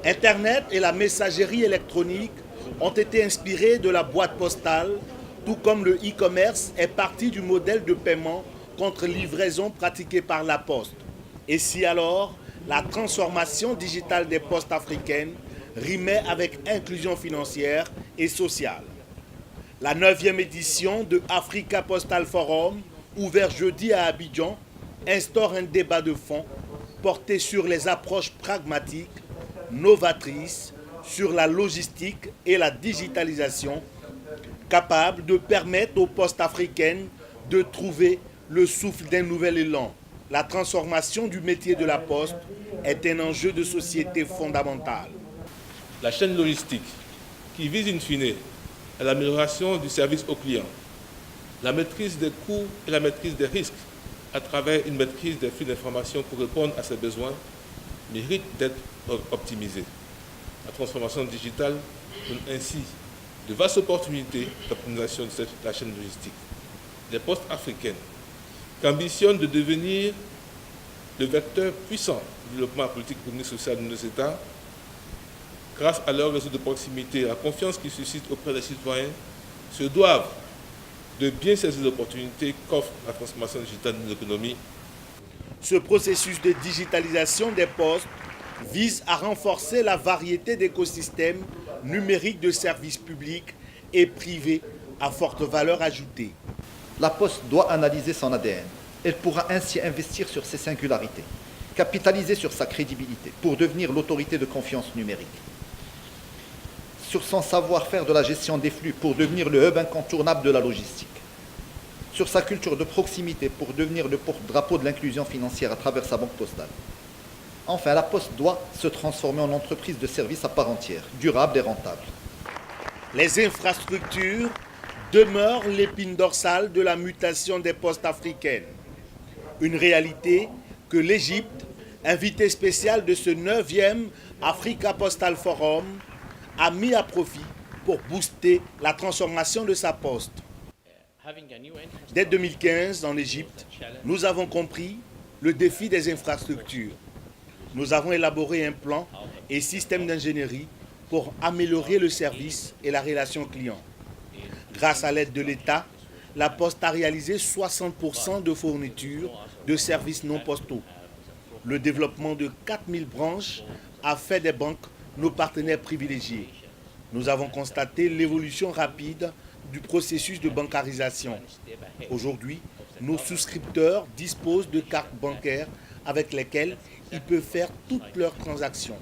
Internet et la messagerie électronique ont été inspirés de la boîte postale, tout comme le e-commerce est parti du modèle de paiement contre livraison pratiqué par la Poste. Et si alors, la transformation digitale des postes africaines rimait avec inclusion financière et sociale. La 9e édition de Africa Postal Forum, ouvert jeudi à Abidjan, instaure un débat de fond porté sur les approches pragmatiques, novatrices, sur la logistique et la digitalisation, capables de permettre aux postes africaines de trouver le souffle d'un nouvel élan. La transformation du métier de la poste est un enjeu de société fondamental. La chaîne logistique, qui vise in fine à l'amélioration du service aux clients, la maîtrise des coûts et la maîtrise des risques à travers une maîtrise des flux d'informations pour répondre à ses besoins, mérite d'être optimisée. La transformation digitale donne ainsi de vastes opportunités d'optimisation de la chaîne logistique. Les postes africaines, qui ambitionnent de devenir le vecteur puissant du développement politique, économique et social de nos États, grâce à leur réseau de proximité et à la confiance qu'ils suscitent auprès des citoyens, se doivent de bien saisir les opportunités qu'offre la transformation digitale de l'économie. Ce processus de digitalisation des postes vise à renforcer la variété d'écosystèmes numériques de services publics et privés à forte valeur ajoutée. La Poste doit analyser son ADN. Elle pourra ainsi investir sur ses singularités, capitaliser sur sa crédibilité pour devenir l'autorité de confiance numérique, sur son savoir-faire de la gestion des flux pour devenir le hub incontournable de la logistique, sur sa culture de proximité pour devenir le porte-drapeau de l'inclusion financière à travers sa banque postale. Enfin, la Poste doit se transformer en entreprise de service à part entière, durable et rentable. Les infrastructures demeurent l'épine dorsale de la mutation des postes africaines. Une réalité que l'Égypte, invité spécial de ce 9e Africa Postal Forum, a mis à profit pour booster la transformation de sa poste. Dès 2015, en Égypte, nous avons compris le défi des infrastructures. Nous avons élaboré un plan et système d'ingénierie pour améliorer le service et la relation client. Grâce à l'aide de l'État, la Poste a réalisé 60% de fournitures de services non postaux. Le développement de 4000 branches a fait des banques nos partenaires privilégiés. Nous avons constaté l'évolution rapide du processus de bancarisation. Aujourd'hui, nos souscripteurs disposent de cartes bancaires avec lesquelles ils peuvent faire toutes leurs transactions.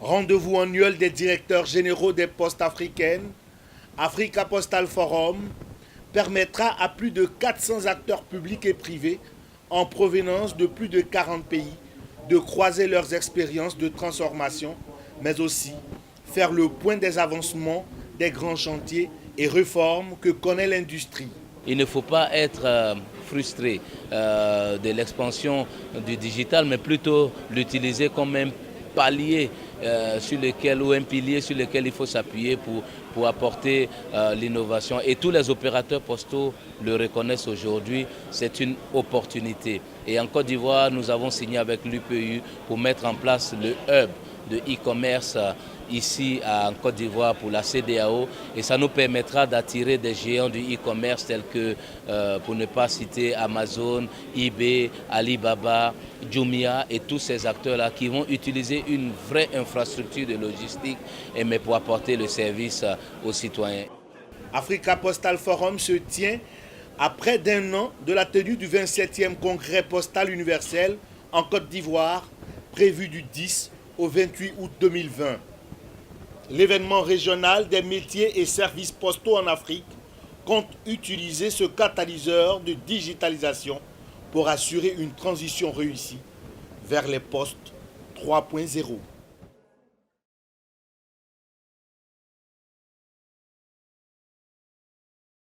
Rendez-vous annuel des directeurs généraux des postes africaines, Africa Postal Forum, permettra à plus de 400 acteurs publics et privés en provenance de plus de 40 pays de croiser leurs expériences de transformation, mais aussi faire le point des avancements des grands chantiers et réformes que connaît l'industrie. Il ne faut pas être frustré de l'expansion du digital, mais plutôt l'utiliser comme un palier ou un pilier sur lequel il faut s'appuyer pour apporter l'innovation. Et tous les opérateurs postaux le reconnaissent aujourd'hui, c'est une opportunité. Et en Côte d'Ivoire, nous avons signé avec l'UPU pour mettre en place le hub de e-commerce ici en Côte d'Ivoire pour la CEDEAO, et ça nous permettra d'attirer des géants du e-commerce tels que, pour ne pas citer Amazon, eBay, Alibaba, Jumia et tous ces acteurs-là qui vont utiliser une vraie infrastructure de logistique mais pour apporter le service aux citoyens. Africa Postal Forum se tient à près d'un an de la tenue du 27e Congrès postal universel en Côte d'Ivoire, prévu du 10 au 28 août 2020. L'événement régional des métiers et services postaux en Afrique compte utiliser ce catalyseur de digitalisation pour assurer une transition réussie vers les postes 3.0.